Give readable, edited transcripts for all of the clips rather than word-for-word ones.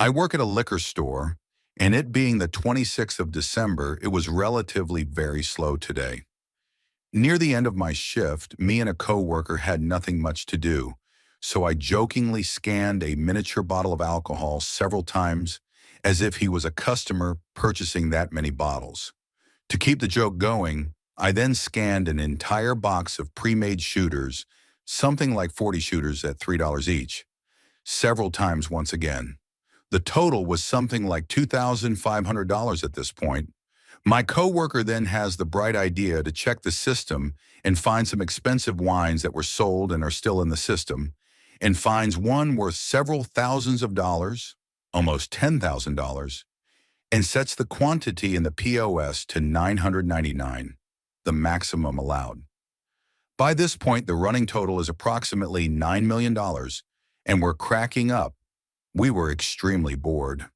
I work at a liquor store, and it being the 26th of December, it was relatively very slow today. Near the end of my shift, me and a coworker had nothing much to do, so I jokingly scanned a miniature bottle of alcohol several times as if he was a customer purchasing that many bottles. To keep the joke going, I then scanned an entire box of pre-made shooters, something like 40 shooters at $3 each, several times once again. The total was something like $2,500 at this point. My coworker then has the bright idea to check the system and find some expensive wines that were sold and are still in the system, and finds one worth several thousands of dollars, almost $10,000, and sets the quantity in the POS to 999, the maximum allowed. By this point, the running total is approximately $9 million, and we're cracking up. We were extremely bored.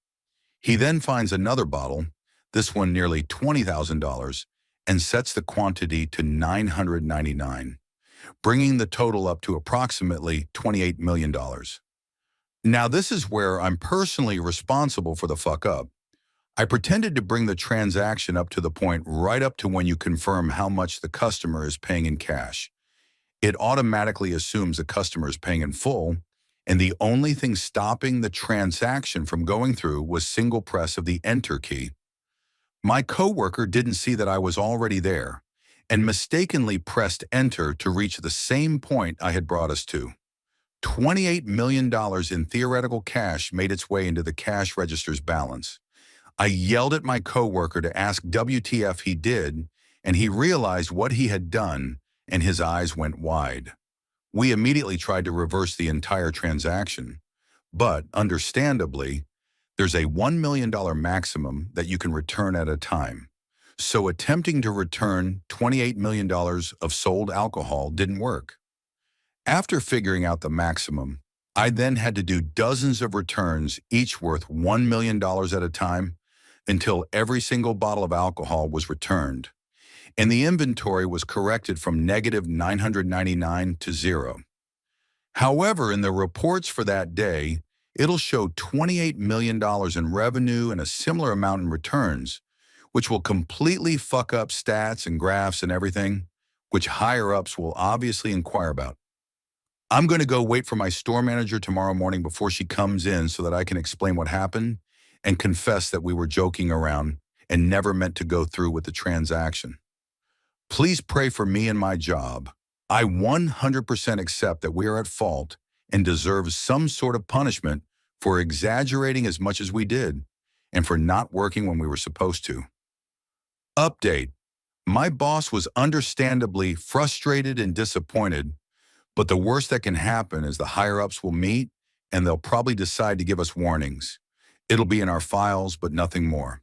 He then finds another bottle, this one nearly $20,000, and sets the quantity to 999, bringing the total up to approximately $28 million. Now this is where I'm personally responsible for the fuck up. I pretended to bring the transaction up to the point right up to when you confirm how much the customer is paying in cash. It automatically assumes the customer is paying in full, and the only thing stopping the transaction from going through was single press of the enter key. My coworker didn't see that I was already there and mistakenly pressed enter to reach the same point I had brought us to. $28 million in theoretical cash made its way into the cash register's balance. I yelled at my coworker to ask WTF he did, and he realized what he had done, and his eyes went wide. We immediately tried to reverse the entire transaction, but understandably, there's a $1 million maximum that you can return at a time. So attempting to return $28 million of sold alcohol didn't work. After figuring out the maximum, I then had to do dozens of returns, each worth $1 million at a time, until every single bottle of alcohol was returned, and the inventory was corrected from negative 999 to zero. However, in the reports for that day, it'll show $28 million in revenue and a similar amount in returns, which will completely fuck up stats and graphs and everything, which higher-ups will obviously inquire about. I'm going to go wait for my store manager tomorrow morning before she comes in so that I can explain what happened and confess that we were joking around and never meant to go through with the transaction. Please pray for me and my job. I 100% accept that we are at fault and deserve some sort of punishment for exaggerating as much as we did and for not working when we were supposed to. Update. My boss was understandably frustrated and disappointed, but the worst that can happen is the higher-ups will meet and they'll probably decide to give us warnings. It'll be in our files, but nothing more.